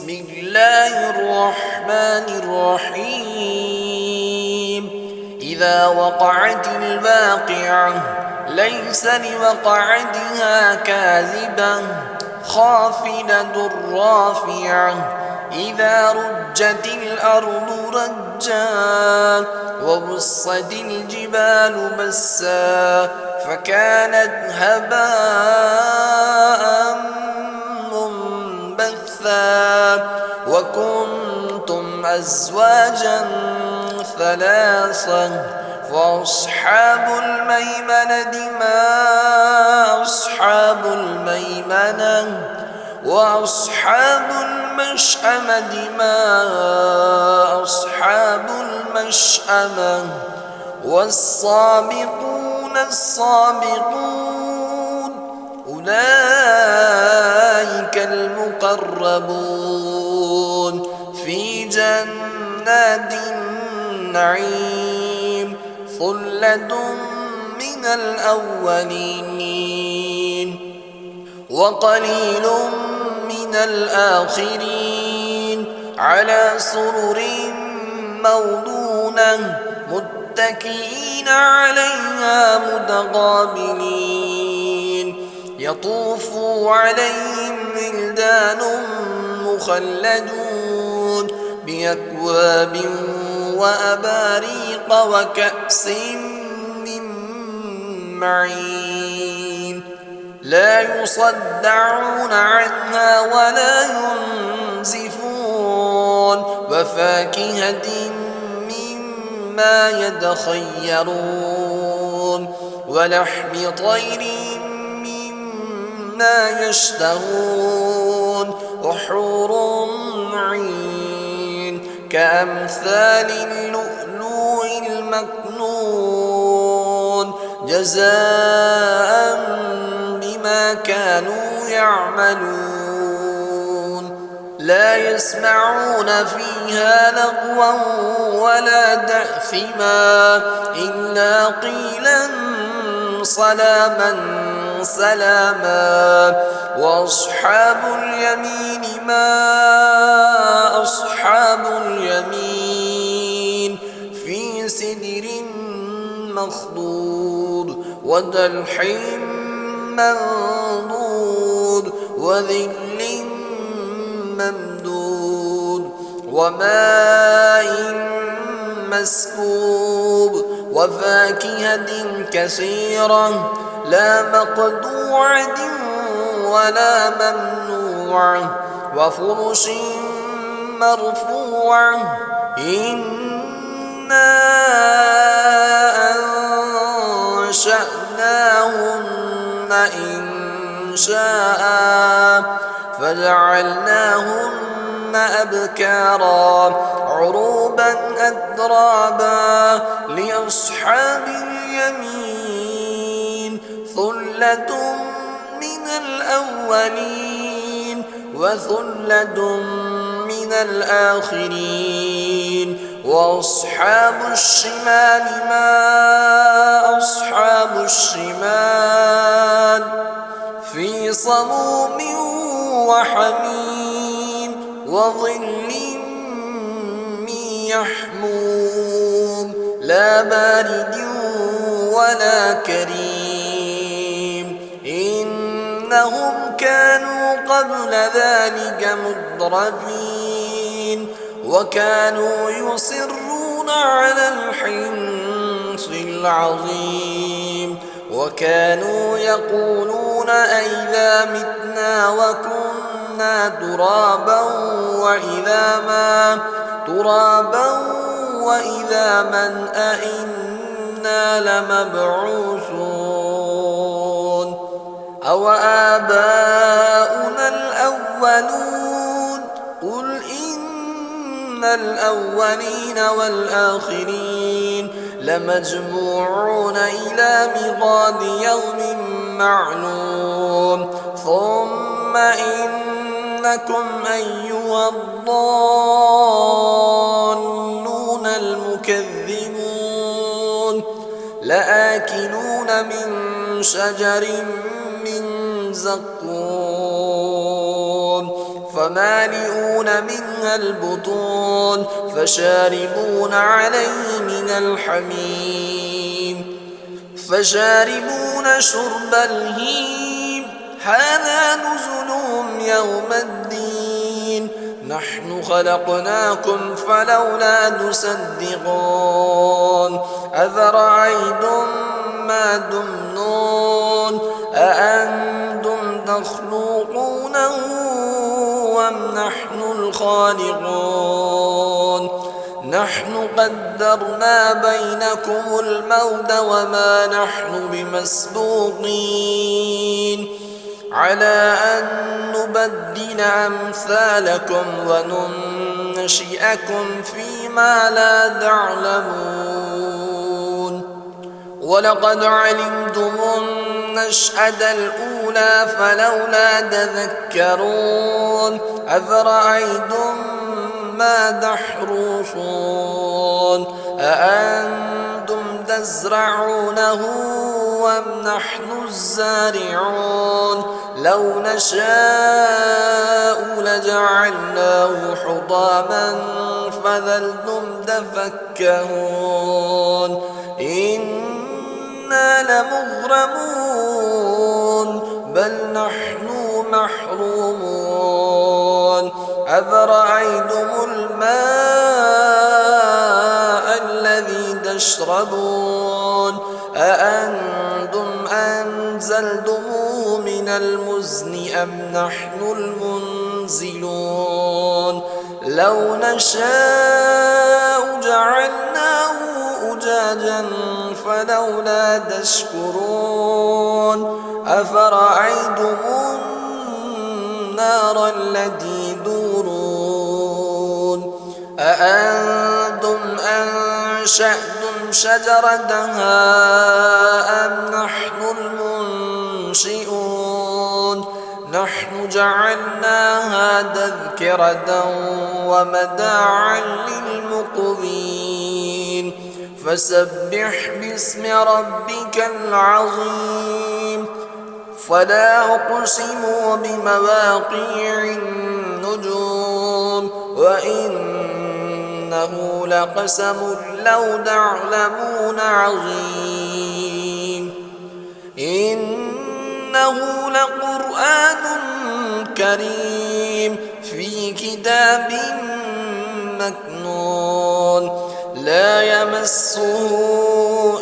بسم الله الرحمن الرحيم إذا وقعت الواقعة ليس لوقعتها كاذبة خافضة رافعة إذا رجت الأرض رجا وبست الجبال بسا فكانت هباء وكنتم أزواجا ثلاثا فأصحاب الميمنة ما أصحاب الميمنة وأصحاب المشأمة ما أصحاب المشأمة والسابقون السابقون أولئك المقربون في جنات النعيم ثلة من الأولين وقليل من الآخرين على سرر موضونة متكئين عليها متقابلين يطوف عليهم ولدان مخلدون بأكواب وأباريق وكأس من معين لا يصدعون عنها ولا ينزفون وفاكهة مما يتخيرون ولحم طير مما يشتهون وحور عين كأمثال اللؤلؤ المكنون جزاء بما كانوا يعملون لا يسمعون فيها لغوا ولا تأثما إلا قيلا سلاما سلاما وأصحاب اليمين ما أصحاب اليمين في سدر مخضود وطلح منضود وظل ممدود وماء مسكوب وفاكهة كثيرة لا مقطوعة ولا ممنوعة وفرش مرفوعة إنا أنشأناهن إنشاء فجعلناهن أبكارا عروبا أترابا لأصحاب اليمين ثلة من الأولين وثلة من الآخرين وأصحاب الشمال ما أصحاب الشمال في صموم وحميم وظل من يحموم لا بارد ولا كريم إنهم كانوا قبل ذلك مترفين وكانوا يصرون على الحنث العظيم وكانوا يقولون أئذا متنا وكنا ترابا وإذا من أئنا لمبعوثون أو آباؤنا الأولون قل إن الأولين والآخرين لمجموعون إلى ميقات يوم معلوم ثم إنكم أيها الضالون المكذبون لآكلون من شجر من زقوم فمالئون منها البطون فشاربون عليه من الحميم فشاربون شرب الهيم هذا نزلهم يوم الدين نحن خلقناكم فلولا تصدقون أفرأيتم ما تمنون أأنتم تخلقونه أم نحن الخالقون نحن قدرنا بينكم الموت وما نحن بمسبوقين على أن نبدل أمثالكم وننشئكم فيما لا تعلمون ولقد علمتم النشأة الأولى فلولا تذكرون أفرأيتم ما تحرثون أأنتم تزرعونه أم نحن الزارعون لو نشاء لجعلناه حطاما فظلتم تفكهون إنا لمغرمون بل نحن محرومون أفرأيتم الماء الذي تشربون أأنتم أنزلتموه من المزن أم نحن المنزلون لو نشاء جعلناه أجاجا فلولا تشكرون أفرأيتم النار التي تورون أأنتم أنشأتم شجرتها أم نحن المنشئون نحن جعلناها تذكرة ومتاعا للمقوين فسبح باسم ربك العظيم فلا أقسم بمواقع النجوم وإنه لقسم لو تعلمون عظيم إنه لقرآن كريم في كتاب مكنون لا يمسه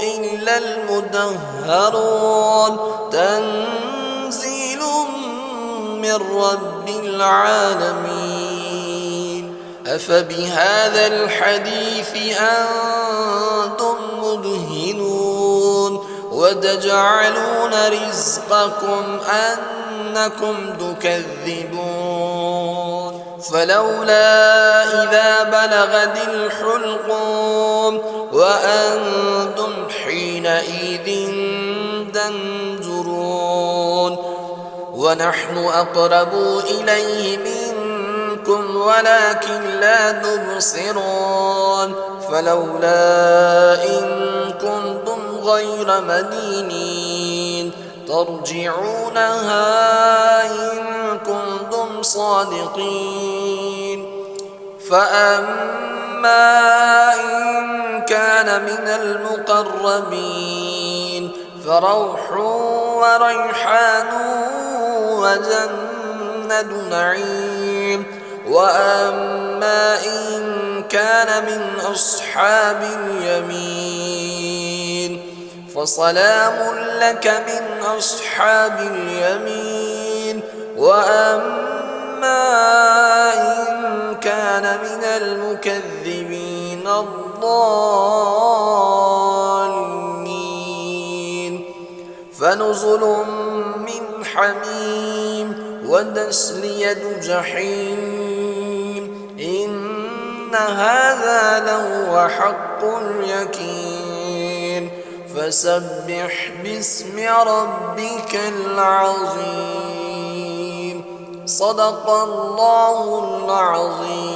إلا المطهرون تنزيل من رب العالمين أفبهذا الحديث أنتم مدهنون وتجعلون رزقكم أنكم تكذبون فلولا إذا بلغت الحلقوم وأنتم حينئذ تنظرون ونحن أقرب إليه منكم ولكن لا تبصرون فلولا إن كنتم غير مدينين ترجعونها إن كنتم صادقين فأما إن كان من المقربين فروح وريحان وجنة نعيم وأما إن كان من أصحاب اليمين فسلام لك من أصحاب اليمين وأما إن كان من المكذبين الضالين فنزل من حميم وتسلية جحيم إن هذا لهو حق اليقين فسبح باسم ربك العظيم صدق الله العظيم.